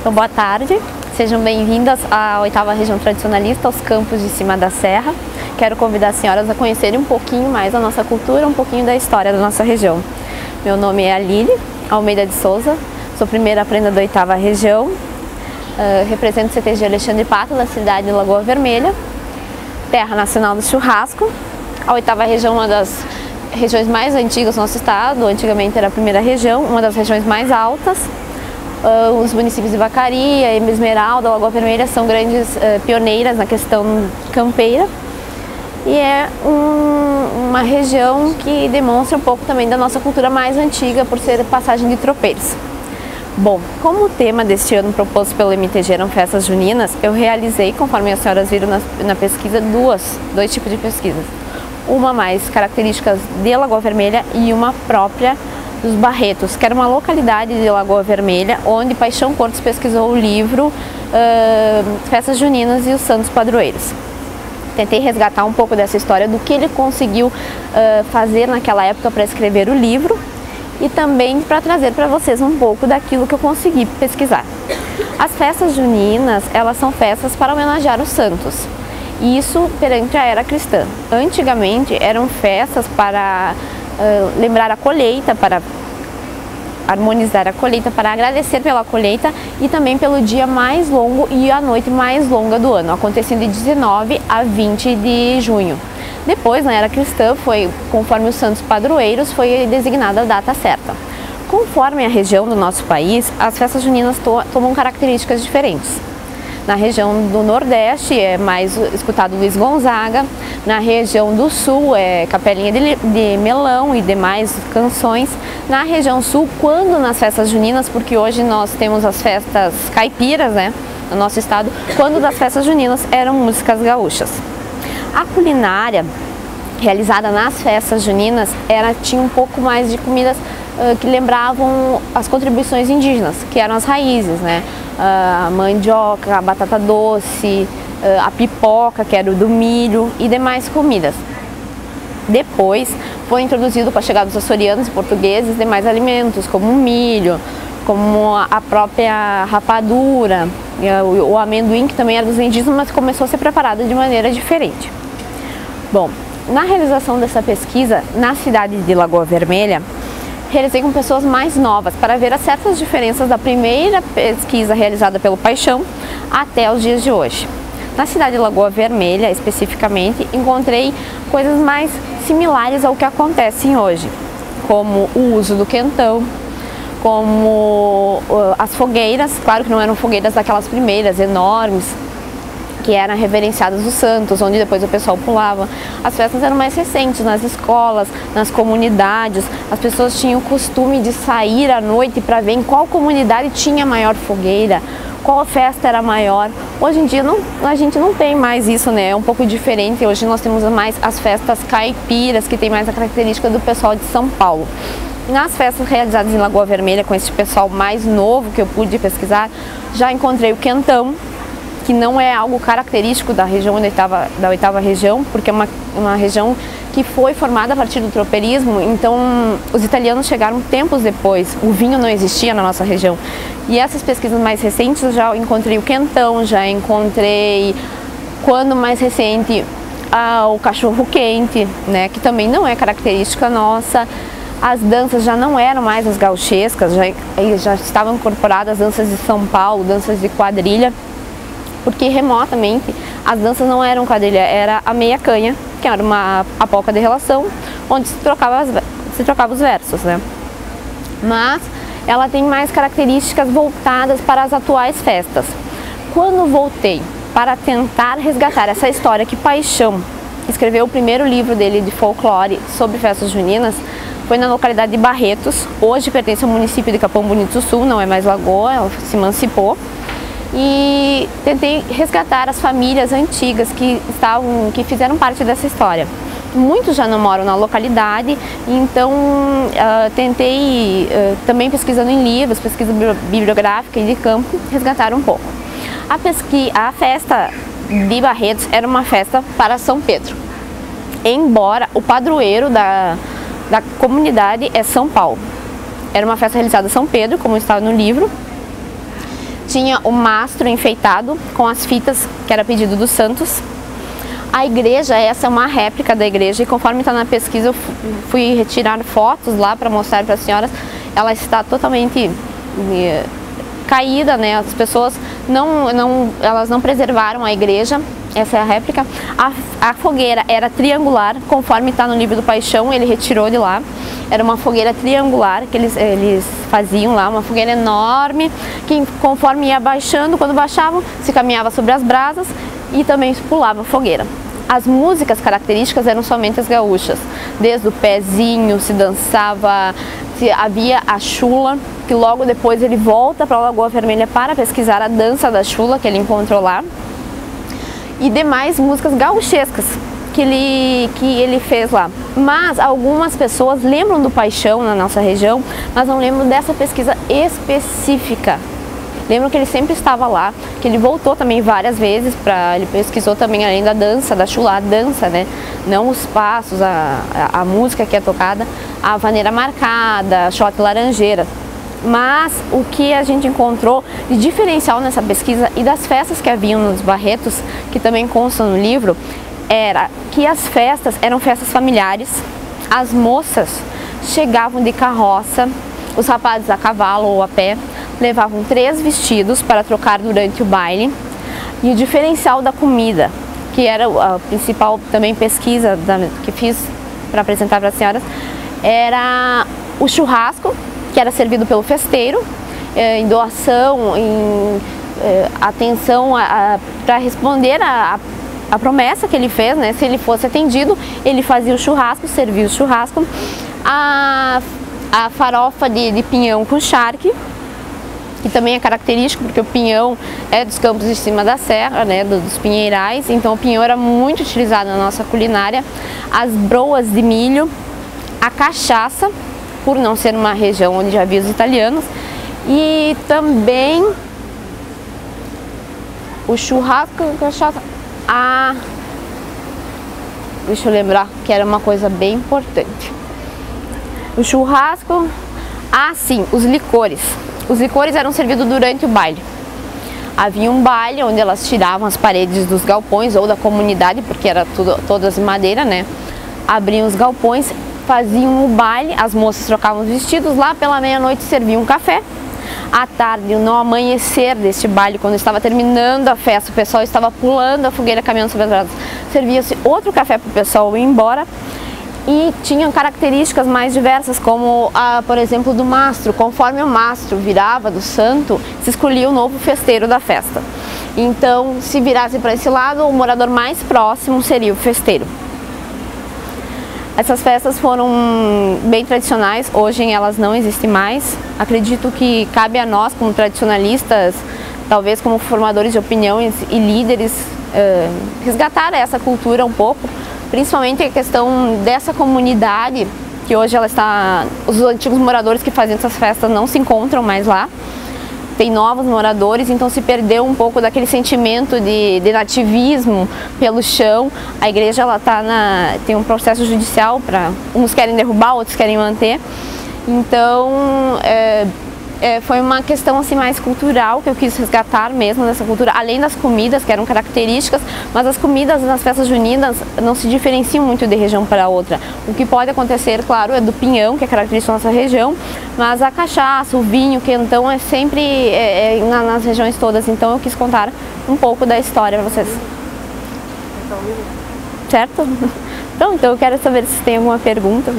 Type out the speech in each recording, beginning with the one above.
Então, boa tarde, sejam bem-vindas à 8ª Região Tradicionalista, aos campos de cima da serra. Quero convidar as senhoras a conhecerem um pouquinho mais a nossa cultura, um pouquinho da história da nossa região. Meu nome é Alíli Almeida de Souza, sou primeira aprenda da 8ª Região, represento o CTG de Alexandre Pata, da cidade de Lagoa Vermelha, terra nacional do churrasco. A 8ª Região é uma das regiões mais antigas do nosso estado, antigamente era a primeira região, uma das regiões mais altas. Os municípios de Vacaria, Esmeralda, Lagoa Vermelha são grandes pioneiras na questão campeira e é uma região que demonstra um pouco também da nossa cultura mais antiga por ser passagem de tropeiros. Bom, como o tema deste ano proposto pelo MTG eram festas juninas, eu realizei, conforme as senhoras viram na pesquisa, dois tipos de pesquisas. Uma mais características de Lagoa Vermelha e uma própria dos Barretos, que era uma localidade de Lagoa Vermelha, onde Paixão Cortes pesquisou o livro Festas Juninas e os Santos Padroeiros. Tentei resgatar um pouco dessa história, do que ele conseguiu fazer naquela época para escrever o livro e também para trazer para vocês um pouco daquilo que eu consegui pesquisar. As festas juninas, elas são festas para homenagear os santos. Isso perante a era cristã. Antigamente eram festas para lembrar a colheita, para harmonizar a colheita, para agradecer pela colheita e também pelo dia mais longo e a noite mais longa do ano, acontecendo de 19 a 20 de junho. Depois, na era cristã, conforme os santos padroeiros, foi designada a data certa. Conforme a região do nosso país, as festas juninas tomam características diferentes. Na região do Nordeste é mais escutado Luiz Gonzaga, na região do Sul é Capelinha de Melão e demais canções. Na região Sul, quando nas festas juninas, porque hoje nós temos as festas caipiras, né, no nosso estado, quando das festas juninas eram músicas gaúchas. A culinária realizada nas festas juninas tinha um pouco mais de comidas que lembravam as contribuições indígenas, que eram as raízes, né? A mandioca, a batata doce, a pipoca, que era o do milho e demais comidas. Depois foi introduzido com a chegada dos açorianos e portugueses demais alimentos, como o milho, como a própria rapadura, o amendoim, que também era dos indígenas, mas começou a ser preparado de maneira diferente. Bom, na realização dessa pesquisa na cidade de Lagoa Vermelha, realizei com pessoas mais novas para ver as certas diferenças da primeira pesquisa realizada pelo Paixão até os dias de hoje. Na cidade de Lagoa Vermelha, especificamente, encontrei coisas mais similares ao que acontecem hoje, como o uso do quentão, como as fogueiras, claro que não eram fogueiras daquelas primeiras, enormes, que eram reverenciadas dos santos, onde depois o pessoal pulava. As festas eram mais recentes, nas escolas, nas comunidades. As pessoas tinham o costume de sair à noite para ver em qual comunidade tinha maior fogueira, qual festa era maior. Hoje em dia a gente não tem mais isso, né? É um pouco diferente. Hoje nós temos mais as festas caipiras, que tem mais a característica do pessoal de São Paulo. Nas festas realizadas em Lagoa Vermelha, com esse pessoal mais novo que eu pude pesquisar, já encontrei o quentão, que não é algo característico da região da 8ª Região, porque é uma região que foi formada a partir do tropeirismo, então os italianos chegaram tempos depois, o vinho não existia na nossa região. E essas pesquisas mais recentes eu já encontrei o quentão, já encontrei, quando mais recente, o cachorro quente, né, que também não é característica nossa. As danças já não eram mais as gauchescas, já estavam incorporadas danças de São Paulo, danças de quadrilha, porque remotamente as danças não eram quadrilha, era a meia canha, que era a polca de relação, onde se trocava os versos, né? Mas ela tem mais características voltadas para as atuais festas. Quando voltei para tentar resgatar essa história que Paixão escreveu o primeiro livro dele de folclore sobre festas juninas, foi na localidade de Barretos, hoje pertence ao município de Capão Bonito do Sul, não é mais Lagoa, ela se emancipou. E tentei resgatar as famílias antigas que fizeram parte dessa história. Muitos já não moram na localidade, então tentei, também pesquisando em livros, pesquisa bibliográfica e de campo, resgatar um pouco. A festa de Barretos era uma festa para São Pedro, embora o padroeiro da comunidade é São Paulo. Era uma festa realizada em São Pedro, como está no livro. Tinha o mastro enfeitado com as fitas, que era pedido dos santos. A igreja, essa é uma réplica da igreja, e conforme está na pesquisa eu fui retirar fotos lá para mostrar para as senhoras. Ela está totalmente caída, né? As pessoas elas não preservaram a igreja. Essa é a réplica. A fogueira era triangular, conforme está no livro do Paixão, ele retirou de lá. Era uma fogueira triangular que eles faziam lá, uma fogueira enorme, que conforme ia baixando, quando baixavam, se caminhava sobre as brasas e também pulava a fogueira. As músicas características eram somente as gaúchas, desde o pezinho, se dançava, havia a chula, que logo depois ele volta para a Lagoa Vermelha para pesquisar a dança da chula que ele encontrou lá, e demais músicas gauchescas que ele fez lá. Mas algumas pessoas lembram do Paixão na nossa região, mas não lembram dessa pesquisa específica. Lembram que ele sempre estava lá, que ele voltou também várias vezes, ele pesquisou também além da dança, da chula, a dança, né? Não os passos, a música que é tocada, a vaneira marcada, shot laranjeira. Mas o que a gente encontrou de diferencial nessa pesquisa e das festas que haviam nos Barretos, que também constam no livro, era que as festas eram festas familiares, as moças chegavam de carroça, os rapazes a cavalo ou a pé, levavam 3 vestidos para trocar durante o baile. E o diferencial da comida, que era a principal também pesquisa que fiz para apresentar para as senhoras, era o churrasco, que era servido pelo festeiro, em doação, em atenção para responder a promessa que ele fez, né? Se ele fosse atendido, ele fazia o churrasco, servia o churrasco, a farofa de pinhão com charque, que também é característico, porque o pinhão é dos campos de cima da serra, né, dos pinheirais, então o pinhão era muito utilizado na nossa culinária, as broas de milho, a cachaça, por não ser uma região onde já havia os italianos, e também o churrasco, a cachaça, deixa eu lembrar que era uma coisa bem importante. O churrasco, sim, os licores. Os licores eram servidos durante o baile. Havia um baile onde elas tiravam as paredes dos galpões ou da comunidade, porque era todas de madeira, né? Abriam os galpões, faziam o baile, as moças trocavam os vestidos, lá pela meia-noite serviam um café. À tarde, no amanhecer deste baile, quando estava terminando a festa, o pessoal estava pulando a fogueira, caminhando sobre as brasas, servia-se outro café para o pessoal ir embora. E tinham características mais diversas, como por exemplo, do mastro. Conforme o mastro virava do santo, se escolhia o novo festeiro da festa. Então, se virasse para esse lado, o morador mais próximo seria o festeiro. Essas festas foram bem tradicionais, hoje elas não existem mais. Acredito que cabe a nós, como tradicionalistas, talvez como formadores de opiniões e líderes, resgatar essa cultura um pouco, principalmente a questão dessa comunidade, que hoje ela está, os antigos moradores que faziam essas festas não se encontram mais lá, tem novos moradores, então se perdeu um pouco daquele sentimento de nativismo pelo chão. A igreja ela tem um processo judicial, uns querem derrubar, outros querem manter, então foi uma questão assim mais cultural que eu quis resgatar mesmo dessa cultura, além das comidas que eram características, mas as comidas nas festas juninas não se diferenciam muito de região para outra. O que pode acontecer, claro, é do pinhão, que é característico da nossa região, mas a cachaça, o vinho, o quentão é sempre nas regiões todas, então eu quis contar um pouco da história para vocês. Certo? Então eu quero saber se tem alguma pergunta.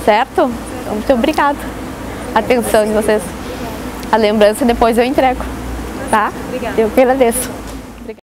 Certo? Então, muito obrigada. A atenção de vocês. A lembrança depois eu entrego. Tá? Obrigada. Eu que agradeço.